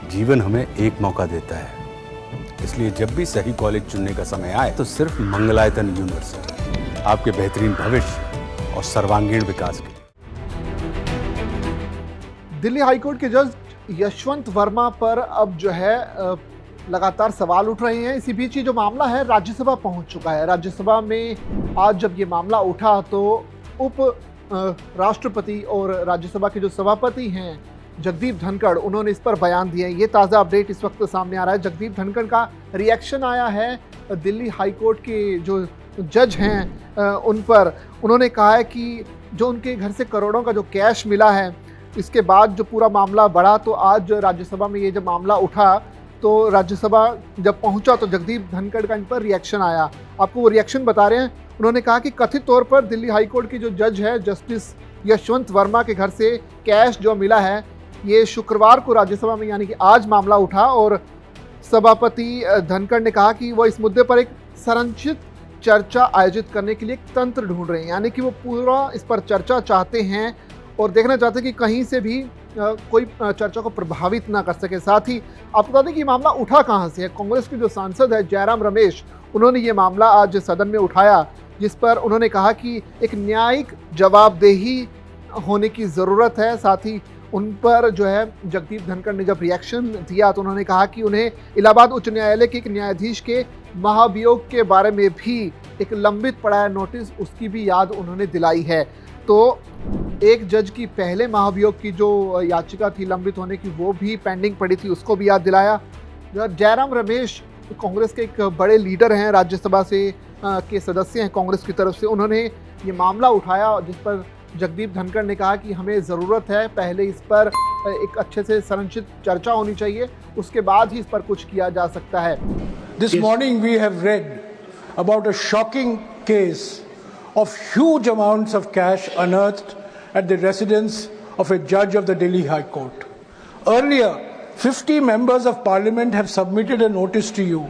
जीवन हमें एक मौका देता है, इसलिए जब भी सही कॉलेज चुनने का समय आए तो सिर्फ मंगलायतन यूनिवर्सिटी आपके बेहतरीन भविष्य और सर्वांगीण विकास के लिए। दिल्ली हाईकोर्ट के जज यशवंत वर्मा पर अब जो है लगातार सवाल उठ रहे हैं। इसी बीच ये जो मामला है राज्यसभा पहुंच चुका है। राज्यसभा में आज जब ये मामला उठा तो उप राष्ट्रपति और राज्यसभा के जो सभापति हैं जगदीप धनखड़, उन्होंने इस पर बयान दिए। ये ताज़ा अपडेट इस वक्त सामने आ रहा है। जगदीप धनखड़ का रिएक्शन आया है दिल्ली हाईकोर्ट के जो जज हैं उन पर। उन्होंने कहा है कि जो उनके घर से करोड़ों का जो कैश मिला है, इसके बाद जो पूरा मामला बढ़ा तो आज राज्यसभा में ये जब मामला उठा तो राज्यसभा जब पहुंचा तो जगदीप धनखड़ का इन पर रिएक्शन आया। आपको वो रिएक्शन बता रहे हैं। उन्होंने कहा कि कथित तौर पर दिल्ली हाईकोर्ट की जो जज है जस्टिस यशवंत वर्मा के घर से कैश जो मिला है, ये शुक्रवार को राज्यसभा में यानी कि आज मामला उठा और सभापति धनखड़ ने कहा कि वो इस मुद्दे पर एक संरचित चर्चा आयोजित करने के लिए एक तंत्र ढूंढ रहे हैं। यानी कि वो पूरा इस पर चर्चा चाहते हैं और देखना चाहते हैं कि कहीं से भी कोई चर्चा को प्रभावित ना कर सके। साथ ही आपको बता दें कि ये मामला उठा कहाँ से है। कांग्रेस के जो सांसद है जयराम रमेश, उन्होंने ये मामला आज सदन में उठाया, जिस पर उन्होंने कहा कि एक न्यायिक जवाबदेही होने की ज़रूरत है। साथ ही उन पर जो है जगदीप धनखड़ ने जब रिएक्शन दिया तो उन्होंने कहा कि उन्हें इलाहाबाद उच्च न्यायालय के एक न्यायाधीश के महाभियोग के बारे में भी एक लंबित पड़ा है नोटिस, उसकी भी याद उन्होंने दिलाई है। तो एक जज की पहले महाभियोग की जो याचिका थी लंबित होने की, वो भी पेंडिंग पड़ी थी, उसको भी याद दिलाया। जयराम रमेश कांग्रेस के एक बड़े लीडर हैं, राज्यसभा से के सदस्य हैं कांग्रेस की तरफ से। उन्होंने ये मामला उठाया जिस पर जगदीप धनखड़ ने कहा कि हमें ज़रूरत है, पहले इस पर एक अच्छे से संरचित चर्चा होनी चाहिए, उसके बाद ही इस पर कुछ किया जा सकता है। This morning we have read about a shocking case of huge amounts of cash unearthed at the residence of a judge of the Delhi High Court. Earlier, 50 members of parliament have submitted a notice to you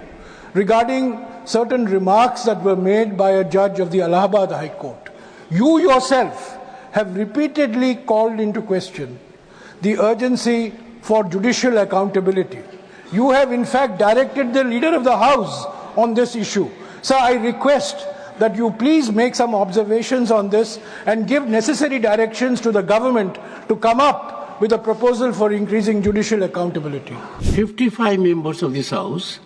regarding certain remarks that were made by a judge of the Allahabad High Court. You yourself have repeatedly called into question the urgency for judicial accountability. You have in fact directed the leader of the house on this issue. Sir, I request that you please make some observations on this and give necessary directions to the government to come up with a proposal for increasing judicial accountability. 55 members of this house,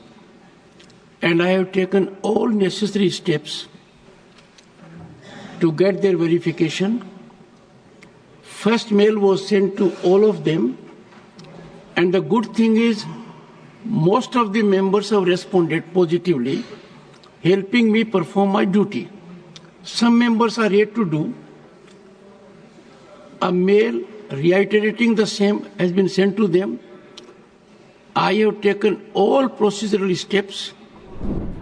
and I have taken all necessary steps to get their verification. First mail was sent to all of them, and the good thing is most of the members have responded positively, helping me perform my duty. Some members are yet to do. A mail reiterating the same has been sent to them. I have taken all procedural steps.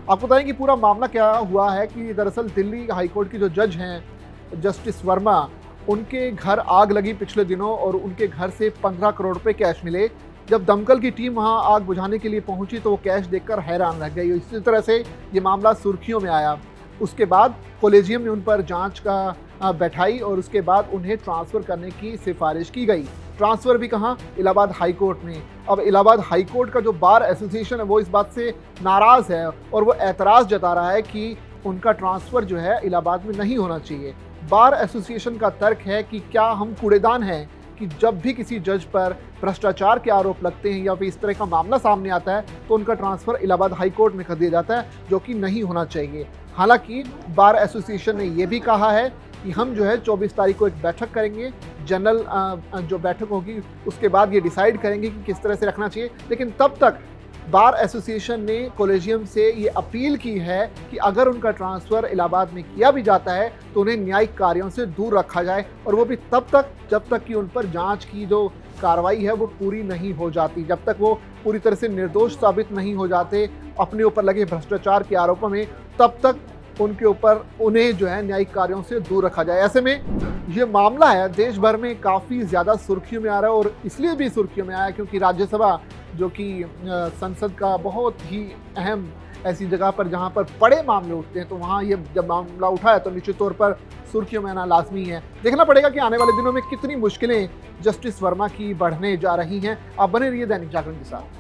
आपको बताएं कि पूरा मामला क्या हुआ है कि दरअसल दिल्ली हाईकोर्ट की जो जज हैं जस्टिस वर्मा, उनके घर आग लगी पिछले दिनों और उनके घर से 15 करोड़ रुपए कैश मिले। जब दमकल की टीम वहां आग बुझाने के लिए पहुंची तो वो कैश देखकर हैरान रह गई। इसी तरह से ये मामला सुर्खियों में आया। उसके बाद कॉलेजियम ने उन पर जांच का बैठाई और उसके बाद उन्हें ट्रांसफ़र करने की सिफारिश की गई। ट्रांसफ़र भी कहाँ? इलाहाबाद हाई कोर्ट में। अब इलाहाबाद हाई कोर्ट का जो बार एसोसिएशन है वो इस बात से नाराज़ है और वो एतराज़ जता रहा है कि उनका ट्रांसफ़र जो है इलाहाबाद में नहीं होना चाहिए। बार एसोसिएशन का तर्क है कि क्या हम कूड़ेदान हैं कि जब भी किसी जज पर भ्रष्टाचार के आरोप लगते हैं या फिर इस तरह का मामला सामने आता है तो उनका ट्रांसफ़र इलाहाबाद हाई कोर्ट में कर दिया जाता है, जो कि नहीं होना चाहिए। हालांकि बार एसोसिएशन ने यह भी कहा है कि हम जो है 24 तारीख को एक बैठक करेंगे, जनरल जो बैठक होगी उसके बाद ये डिसाइड करेंगे कि किस तरह से रखना चाहिए। लेकिन तब तक बार एसोसिएशन ने कॉलेजियम से ये अपील की है कि अगर उनका ट्रांसफ़र इलाहाबाद में किया भी जाता है तो उन्हें न्यायिक कार्यों से दूर रखा जाए, और वो भी तब तक जब तक कि उन पर जांच की जो कार्रवाई है वो पूरी नहीं हो जाती, जब तक वो पूरी तरह से निर्दोष साबित नहीं हो जाते अपने ऊपर लगे भ्रष्टाचार के आरोपों में, तब तक उनके ऊपर उन्हें जो है न्यायिक कार्यों से दूर रखा जाए। ऐसे में ये मामला है देश भर में काफ़ी ज़्यादा सुर्खियों में आ रहा है, और इसलिए भी सुर्खियों में आया क्योंकि राज्यसभा जो कि संसद का बहुत ही अहम ऐसी जगह पर जहां पर बड़े मामले उठते हैं, तो वहां ये जब मामला उठा है तो निश्चित तौर पर सुर्खियों में आना लाजमी है। देखना पड़ेगा कि आने वाले दिनों में कितनी मुश्किलें जस्टिस वर्मा की बढ़ने जा रही हैं। आप बने रहिए दैनिक जागरण के साथ।